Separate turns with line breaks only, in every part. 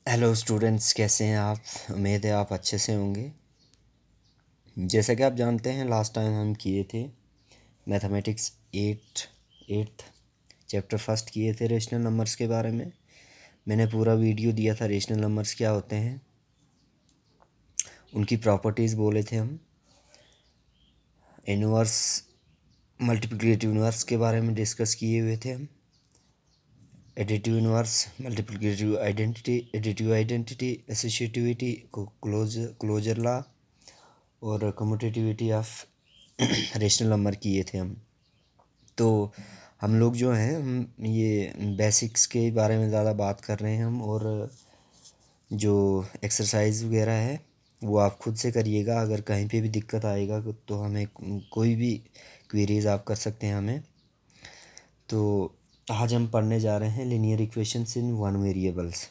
Hello students, कैसे हैं आप? उम्मीद है आप अच्छे से होंगे। जैसा कि आप जानते हैं, लास्ट टाइम हम किए थे मैथमेटिक्स एट्थ चैप्टर फर्स्ट किए थे रेशनल नंबर्स के बारे में। मैंने पूरा वीडियो दिया था, रेशनल नंबर्स क्या होते हैं, उनकी प्रॉपर्टीज़ बोले थे हम। इनवर्स, मल्टीप्लिकेटिव इनवर्स के बारे में डिस्कस किए हुए थे हम। Additive inverse, multiplicative identity, additive identity, associativity, closure law और कम्यूटेटिविटी ऑफ रेशनल नंबर किए थे हम। तो हम लोग जो हैं, हम ये बेसिक्स के बारे में ज़्यादा बात कर रहे हैं हम। और जो एक्सरसाइज वगैरह है वो आप खुद से करिएगा। अगर कहीं पे भी दिक्कत आएगा तो हमें कोई भी क्वेरीज आप कर सकते हैं हमें। तो आज हम पढ़ने जा रहे हैं linear equations in one variables.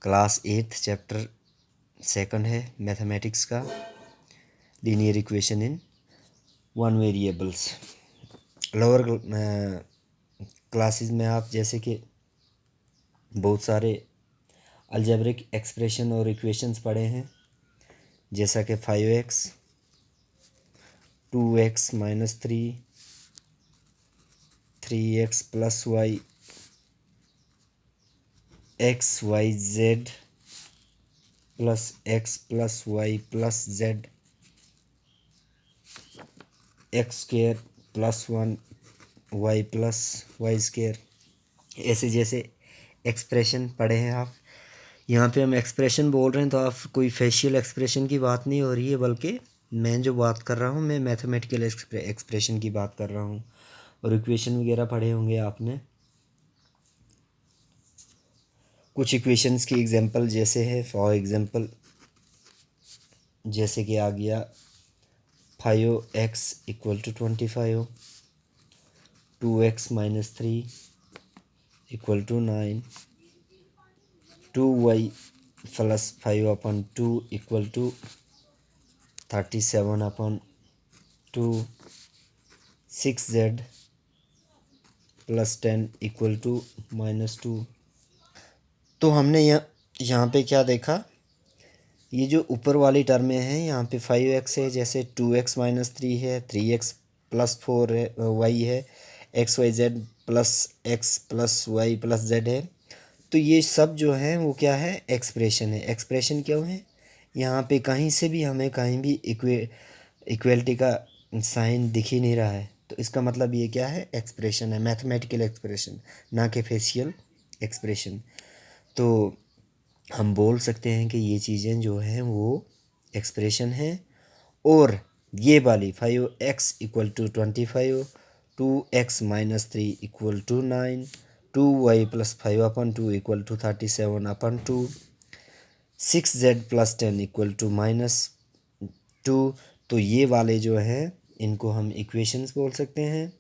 Class eighth chapter second है मैथमेटिक्स का, linear equation in one variables. Lower classes में आप जैसे कि बहुत सारे अलजेब्रिक एक्सप्रेशन और इक्वेशंस पढ़े हैं, जैसा कि 5x 2x minus 3x plus y xyz plus x plus y plus z x square plus 1 y plus y square, ऐसे जैसे एक्सप्रेशन पढ़े हैं आप। यहाँ पे हम एक्सप्रेशन बोल रहे हैं तो आप कोई फेशियल एक्सप्रेशन की बात नहीं हो रही है, बल्कि मैं जो बात कर रहा हूँ मैं मैथमेटिकल एक्सप्रेशन की बात कर रहा हूँ। और इक्वेशन वगैरह पढ़े होंगे आपने। कुछ इक्वेशंस की एग्जांपल जैसे है, फॉर एग्जांपल जैसे कि आ गया 5x equal to 25, 2x minus 3 equal to 9, 2y plus 5/2 equal to 37/2, 6z plus 10 equal to -2। तो हमने यहाँ पे क्या देखा, ये जो ऊपर वाली टर्में हैं यहाँ पे 5x है, जैसे 2x माइनस 3 है, 3x प्लस 4 है, y है, xyz plus x plus y plus z है। तो ये सब जो है वो क्या है, एक्सप्रेशन है। एक्सप्रेशन क्यों है? यहाँ पे कहीं से भी हमें कहीं भी इक्वेलिटी का साइन दिख ही नहीं रहा है, तो इसका मतलब ये क्या है, एक्सप्रेशन है, मैथमेटिकल एक्सप्रेशन, ना कि फेशियल एक्सप्रेशन। तो हम बोल सकते हैं कि ये चीज़ें जो हैं वो एक्सप्रेशन हैं। और ये वाली 5x equal to 25, 2x minus 3 equal to 9, 2y plus 5/2 equal to 37/2, 6z plus 10 equal to -2। तो ये वाले जो हैं इनको हम इक्वेशंस बोल सकते हैं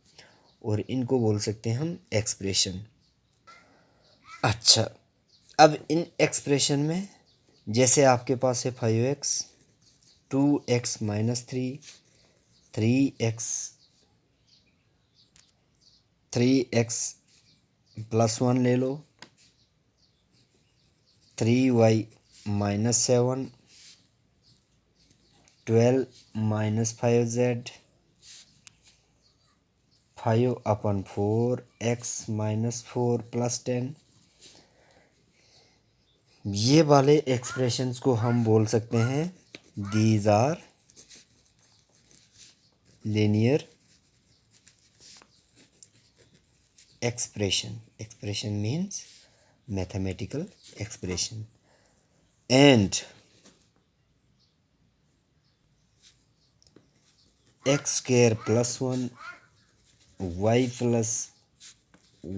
और इनको बोल सकते हैं हम एक्सप्रेशन। अच्छा, अब इन एक्सप्रेशन में जैसे आपके पास है 5x, 2x minus 3, 3x plus 1 ले लो, 3y minus 7, 12 minus 5z, 5/4, x minus 4 plus 10। ये वाले एक्सप्रेशंस को हम बोल सकते हैं these are linear expression. Expression means mathematical expression. And x square plus 1, y plus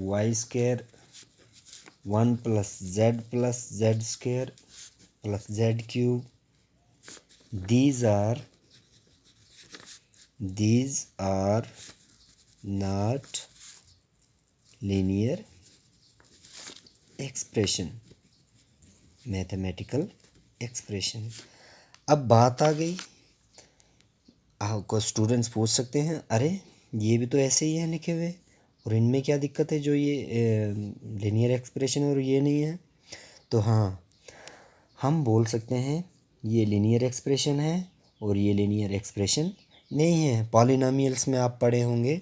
y square, 1 plus z square plus z cube. These are not linear expression, mathematical expression. अब बात आ गई, आपको स्टूडेंट्स पूछ सकते हैं, अरे ये भी तो ऐसे ही हैं लिखे हुए और इनमें क्या दिक्कत है जो ये लीनियर एक्सप्रेशन और ये नहीं है। तो हाँ, हम बोल सकते हैं ये लीनियर एक्सप्रेशन है और ये लीनियर एक्सप्रेशन नहीं है। पॉलिनोमियल्स में आप पढ़े होंगे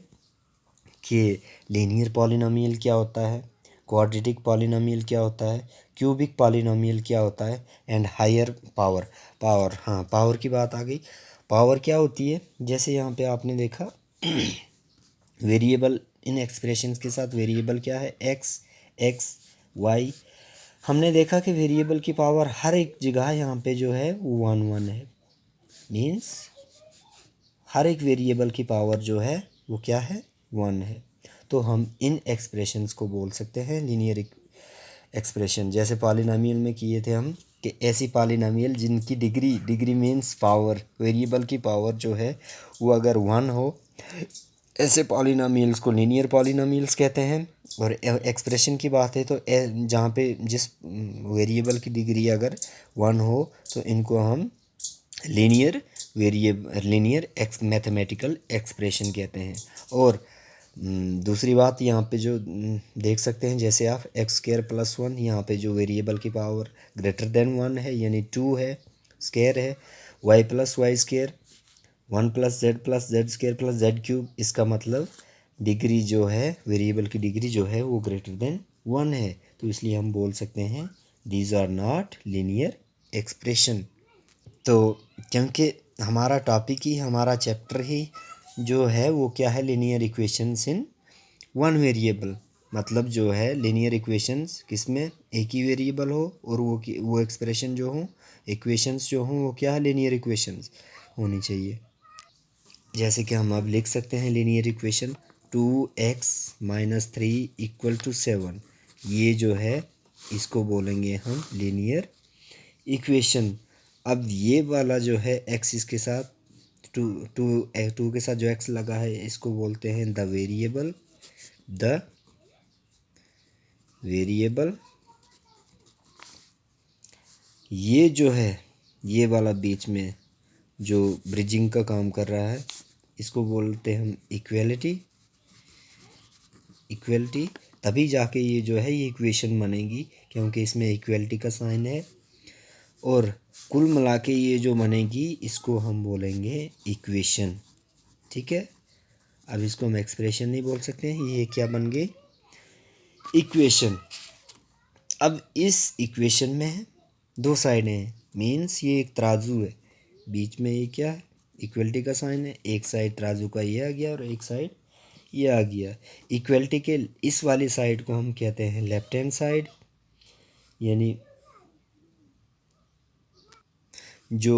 कि लीनियर पॉलिनोमियल क्या होता है, क्वाड्रेटिक पॉलिनोमियल क्या होता है, क्यूबिक पॉलिनोमियल क्या होता है, एंड हायर पावर। हाँ, पावर की बात आ गई। पावर क्या होती है, जैसे यहाँ पे आपने देखा वेरिएबल, इन एक्सप्रेशंस के साथ वेरिएबल क्या है, एक्स वाई। हमने देखा कि वेरिएबल की पावर हर एक जगह यहाँ पे जो है वो 1 है। मीन्स हर एक वेरिएबल की पावर जो है वो क्या है, 1 है। तो हम इन एक्सप्रेशंस को बोल सकते हैं लीनियर एक्सप्रेशन। जैसे पॉलिनोमियल में किए थे हम कि ऐसी पॉलिनोमियल जिनकी डिग्री मीन्स पावर, वेरिएबल की पावर जो है वो अगर 1 हो, ऐसे पॉलिनोमियल्स को लीनियर पॉलिनोमियल्स कहते हैं। और एक्सप्रेशन की बात है तो जहाँ पे जिस वेरिएबल की डिग्री अगर 1 हो तो इनको हम लीनियर मैथमेटिकल एक्सप्रेशन कहते हैं। और दूसरी बात यहाँ पे जो देख सकते हैं, जैसे आप x² + 1, यहाँ पे जो वेरिएबल की पावर >1 है यानी 2 है, स्क्वायर है, y+y², 1+z+z² + z³, इसका डिग्री जो है, वेरिएबल की डिग्री जो है वो >1 है। तो इसलिए हम बोल सकते हैं these are not linear expression. तो क्योंकि हमारा टॉपिक ही, हमारा चैप्टर ही जो है वो क्या है, लीनियर इक्वेशंस इन 1 वेरिएबल। मतलब जो है लीनियर इक्वेशंस किसमें एक ही वेरिएबल हो और वो एक्सप्रेशन जो हो, इक्वेशंस जो हों वो क्या है, लीनियर इक्वेशंस होनी चाहिए। जैसे कि हम अब लिख सकते हैं लीनियर इक्वेशन 2x - 3 = 7। ये जो है इसको बोलेंगे हम लीनियर इक्वेशन। अब ये वाला जो है एक्स, इसके साथ टू के साथ जो एक्स लगा है इसको बोलते हैं द वेरिएबल। ये जो है, ये वाला बीच में जो ब्रिजिंग का काम कर रहा है इसको बोलते हैं हम इक्वलिटी। तभी जाके ये जो है ये इक्वेशन बनेगी, क्योंकि इसमें इक्वलिटी का साइन है। और कुल मिला के ये जो बनेगी इसको हम बोलेंगे इक्वेशन। ठीक है, अब इसको हम एक्सप्रेशन नहीं बोल सकते हैं, ये क्या बन गई, इक्वेशन। अब इस इक्वेशन में 2 साइडें हैं, मीन्स ये एक तराजू है, बीच में ये क्या है, इक्वलिटी का साइन है। एक साइड तराजू का ये आ गया और एक साइड ये आ गया। इक्वलिटी के इस वाली साइड को हम कहते हैं लेफ्ट हैंड साइड, यानी जो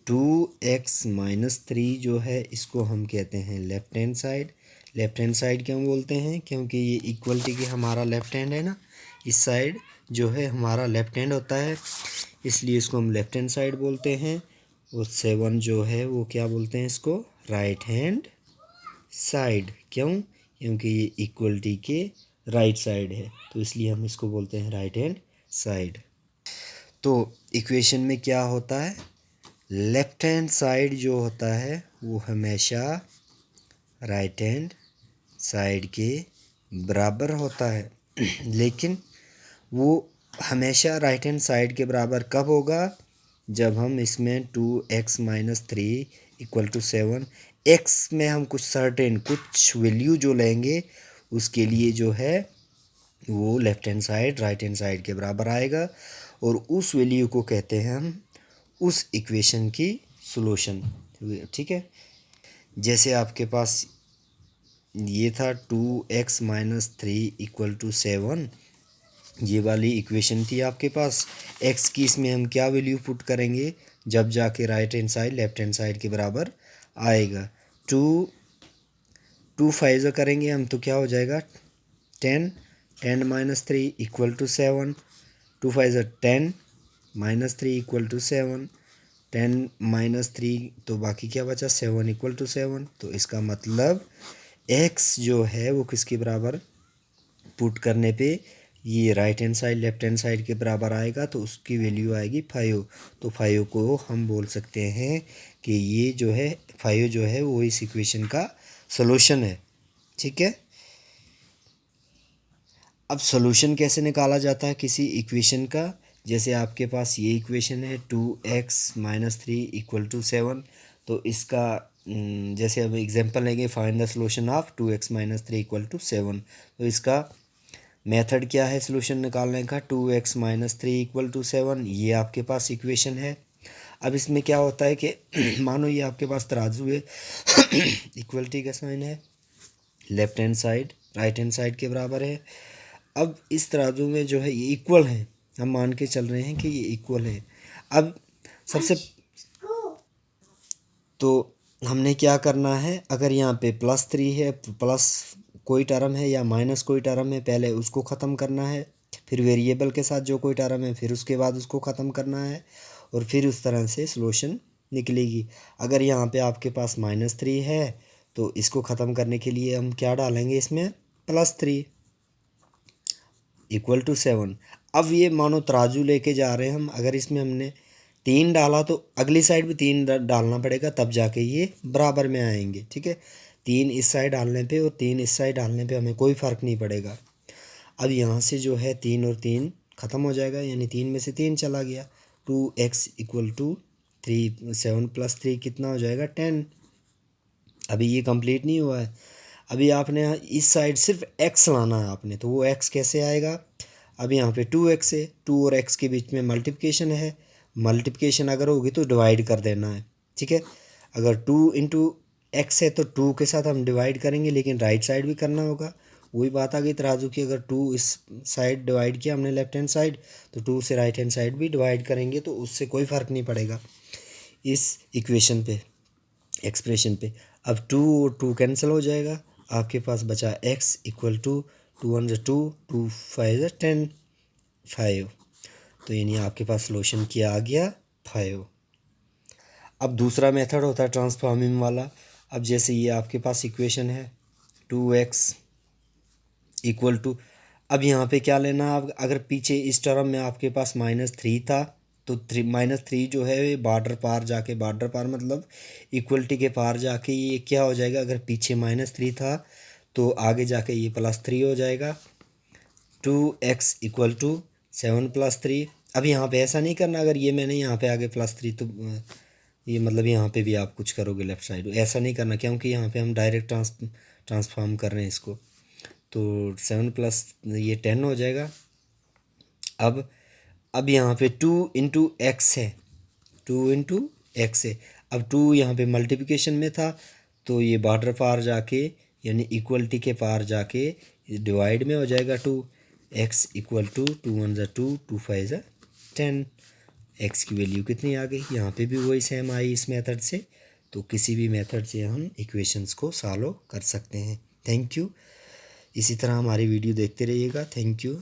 2x - 3 जो है इसको हम कहते हैं left hand side. Left hand side क्यों बोलते हैं, क्योंकि ये इक्वलिटी के हमारा लेफ्ट हैंड है ना, इस साइड जो है हमारा लेफ्ट हैंड होता है, इसलिए इसको हम लेफ्ट हैंड साइड बोलते हैं। और 7 जो है वो क्या बोलते हैं इसको, राइट हैंड साइड। क्यों, क्योंकि ये इक्वलिटी के राइट साइड है, तो इसलिए हम इसको बोलते हैं राइट हैंड साइड। तो इक्वेशन में क्या होता है, लेफ्ट हैंड साइड जो होता है वो हमेशा राइट हैंड साइड के बराबर होता है। लेकिन वो हमेशा राइट हैंड साइड के बराबर कब होगा, जब हम इसमें 2x - 3 = 7, x में हम कुछ वैल्यू जो लेंगे उसके लिए जो है वो left hand side right hand side के बराबर आएगा, और उस वैल्यू को कहते हैं हम उस इक्वेशन की सॉल्यूशन। ठीक है, जैसे आपके पास ये था 2x - 3 = 7, ये वाली इक्वेशन थी आपके पास। x की इसमें हम क्या वैल्यू पुट करेंगे, जब जाके right hand side left hand side के बराबर आएगा। 2 5 करेंगे हम तो क्या हो जाएगा 10 - 3 = 7, 2 5 10 - 3 = 7, 10 - 3 तो बाकी क्या बचा 7 = 7। तो इसका मतलब x जो है वो किसके बराबर पुट करने पे ये right hand side left hand side के बराबर आएगा, तो उसकी वैल्यू आएगी 5। तो 5 को हम बोल सकते हैं कि ये जो है 5 जो है वो इस इक्वेशन का सॉल्यूशन है। ठीक है, अब सॉल्यूशन कैसे निकाला जाता है किसी इक्वेशन का, जैसे आपके पास ये इक्वेशन है 2x-3 = 7, तो इसका जैसे अब एग्जांपल लेंगे, find the solution of 2x-3 = 7, तो इसका मेथड क्या है सॉल्यूशन निकालने का, 2x-3 = 7, ये आपके पास इक्वेशन है। अब इसमें क्या होता है कि मानो ये आपके पास तराजू है, इक्वलिटी का साइन है, left hand side right hand side के बराबर है। अब इस तराजू में जो है ये इक्वल है, हम मान के चल रहे हैं कि ये इक्वल है। अब सबसे तो हमने क्या करना है, अगर यहाँ पे +3 है, प्लस कोई टर्म है या माइनस कोई टर्म है, पहले उसको ख़त्म करना है, फिर वेरिएबल के साथ जो कोई टर्म है फिर उसके बाद उसको ख़त्म करना है, और फिर उस तरह से सॉल्यूशन निकलेगी। अगर यहाँ पे आपके पास -3 है तो इसको ख़त्म करने के लिए हम क्या डालेंगे इसमें, +3 = 7। अब ये मानो तराजू लेके जा रहे हैं हम, अगर इसमें हमने 3 डाला तो अगली साइड भी 3 डालना पड़ेगा, तब जाके ये बराबर में आएंगे। ठीक है, 3 इस साइड डालने पे और 3 इस साइड डालने पे हमें कोई फ़र्क नहीं पड़ेगा। अब यहाँ से जो है 3 और 3 ख़त्म हो जाएगा, यानी 3 में से 3 चला गया। 2x = 3, 7 + 3 कितना हो जाएगा, 10। अभी ये कंप्लीट नहीं हुआ है, अभी आपने इस साइड सिर्फ x लाना है आपने, तो वो x कैसे आएगा, अब यहाँ पे 2x है, 2 और x के बीच में मल्टीप्लिकेशन है, मल्टीप्लिकेशन अगर होगी तो डिवाइड कर देना है। ठीक है, अगर 2 × x है तो 2 के साथ हम डिवाइड करेंगे, लेकिन राइट साइड भी करना होगा। वही बात आ गई तराजू की, अगर 2 इस साइड डिवाइड किया हमने लेफ्ट हैंड साइड, तो 2 से राइट हैंड साइड भी डिवाइड करेंगे, तो उससे कोई फ़र्क नहीं पड़ेगा इस इक्वेशन पे, एक्सप्रेशन पे। अब 2 और 2 कैंसिल हो जाएगा, आपके पास बचा x = 2 1 2, 2 5 10, 5। तो यानी आपके पास सॉल्यूशन क्या आ गया, 5। अब दूसरा मेथड होता है ट्रांसफॉर्मिंग वाला। अब जैसे ये आपके पास इक्वेशन है 2x = अब यहाँ पे क्या लेना, अब अगर पीछे इस टर्म में आपके पास -3 था, तो -3 जो है बॉर्डर पार जाके, बॉर्डर पार मतलब इक्वलिटी के पार जाके ये क्या हो जाएगा, अगर पीछे -3 था तो आगे जाके ये +3 हो जाएगा। 2x = 7 + 3। अब यहाँ पे ऐसा नहीं करना, अगर ये मैंने यहाँ पे आगे +3 तो ये मतलब यहाँ पे भी आप कुछ करोगे लेफ़्ट साइड, ऐसा नहीं करना, क्योंकि यहाँ पे हम डायरेक्ट ट्रांसफॉर्म कर रहे हैं इसको। तो 7 प्लस ये 10 हो जाएगा। अब यहाँ पे 2 × x है, 2 × x है। अब 2 यहाँ पे मल्टीप्लिकेशन में था, तो ये बॉर्डर पार जाके यानी इक्वलिटी के पार जाके डिवाइड में हो जाएगा 2। x = 2 1 2, 2 5 10। x की वैल्यू कितनी आ गई, यहाँ पे भी वही सेम आई इस मेथड से। तो किसी भी मेथड से हम इक्वेशंस को सॉल्व कर सकते हैं। Thank you. इसी तरह हमारी वीडियो देखते रहिएगा। Thank you.